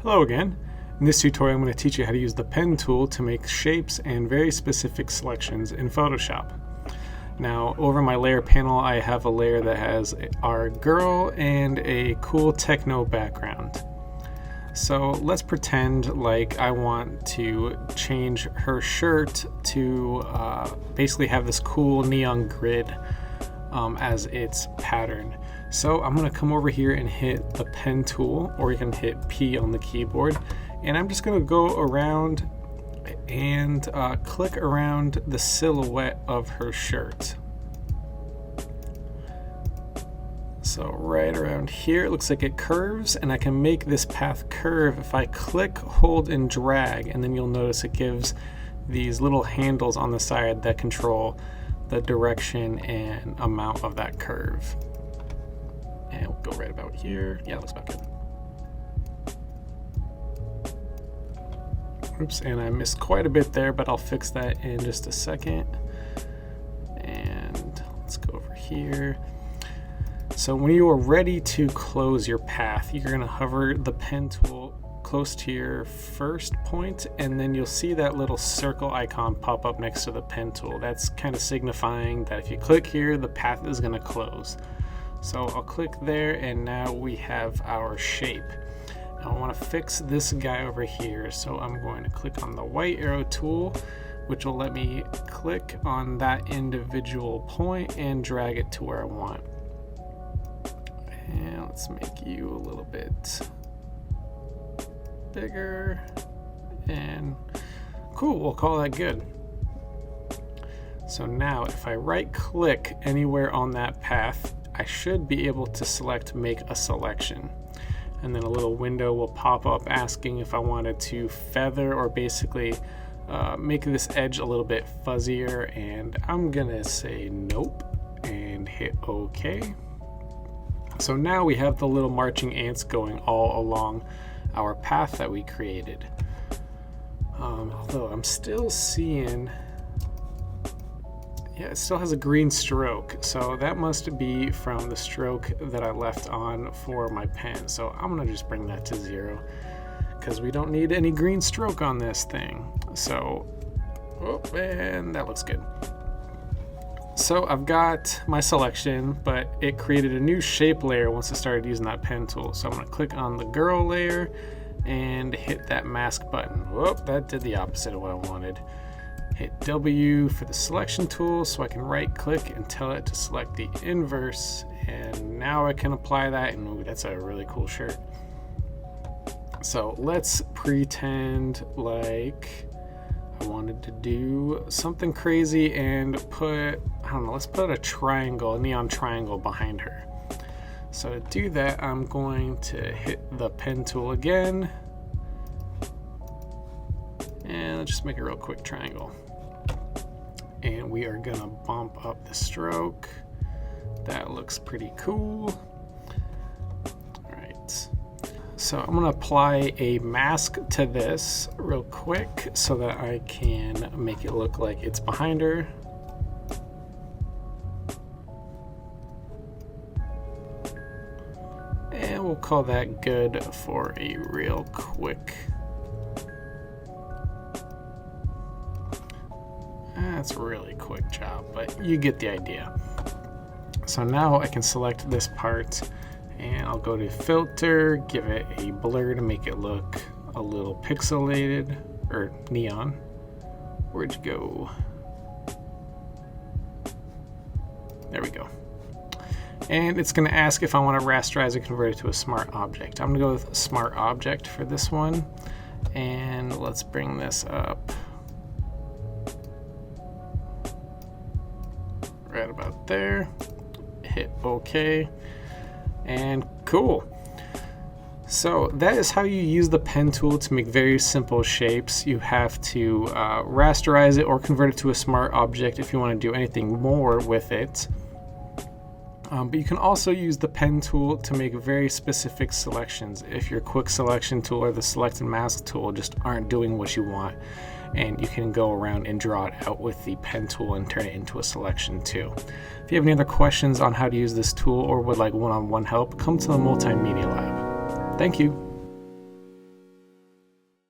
Hello again. In this tutorial I'm going to teach you how to use the pen tool to make shapes and very specific selections in Photoshop. Now over my layer panel I have a layer that has our girl and a cool techno background. So let's pretend like I want to change her shirt to basically have this cool neon grid as its pattern. So I'm going to come over here and hit the pen tool, or you can hit P on the keyboard, and I'm just going to go around and click around the silhouette of her shirt. So right around here it looks like it curves, and I can make this path curve if I click, hold, and drag, and then you'll notice it gives these little handles on the side that control the direction and amount of that curve. And we'll go right about here. Yeah, it looks about good. Oops, and I missed quite a bit there, but I'll fix that in just a second. And let's go over here. So when you are ready to close your path, you're going to hover the pen tool close to your first point, and then you'll see that little circle icon pop up next to the pen tool. That's kind of signifying that if you click here, the path is going to close. So I'll click there, and now we have our shape. Now I want to fix this guy over here, so I'm going to click on the white arrow tool, which will let me click on that individual point and drag it to where I want. And let's make you a little bit bigger, and cool, we'll call that good. So now if I right click anywhere on that path, I should be able to select make a selection, and then a little window will pop up asking if I wanted to feather or basically make this edge a little bit fuzzier, and I'm gonna say nope and hit OK. So now we have the little marching ants going all along our path that we created. Although I'm still seeing, yeah, it still has a green stroke, so that must be from the stroke that I left on for my pen. So I'm gonna just bring that to 0 because we don't need any green stroke on this thing. So, oh, and that looks good. So I've got my selection, but it created a new shape layer once I started using that pen tool. So I'm gonna click on the girl layer and hit that mask button. Whoop, that did the opposite of what I wanted. Hit W for the selection tool so I can right click and tell it to select the inverse, and now I can apply that, and ooh, that's a really cool shirt. So let's pretend like I wanted to do something crazy and put, I don't know, let's put a triangle, a neon triangle behind her. So to do that, I'm going to hit the pen tool again, and let's just make a real quick triangle. And we are gonna bump up the stroke. That looks pretty cool. All right, so I'm gonna apply a mask to this real quick so that I can make it look like it's behind her. And we'll call that good for a real quick. That's a really quick job, but you get the idea. So now I can select this part, and I'll go to filter, give it a blur to make it look a little pixelated, or neon. Where'd you go? There we go. And it's gonna ask if I wanna rasterize and convert it to a smart object. I'm gonna go with smart object for this one, and let's bring this up right about there. Hit OK, and cool. So that is how you use the pen tool to make very simple shapes. You have to rasterize it or convert it to a smart object if you want to do anything more with it. But you can also use the pen tool to make very specific selections if your quick selection tool or the select and mask tool just aren't doing what you want. And you can go around and draw it out with the pen tool and turn it into a selection too. If you have any other questions on how to use this tool or would like one-on-one help, come to the Multimedia Lab. Thank you.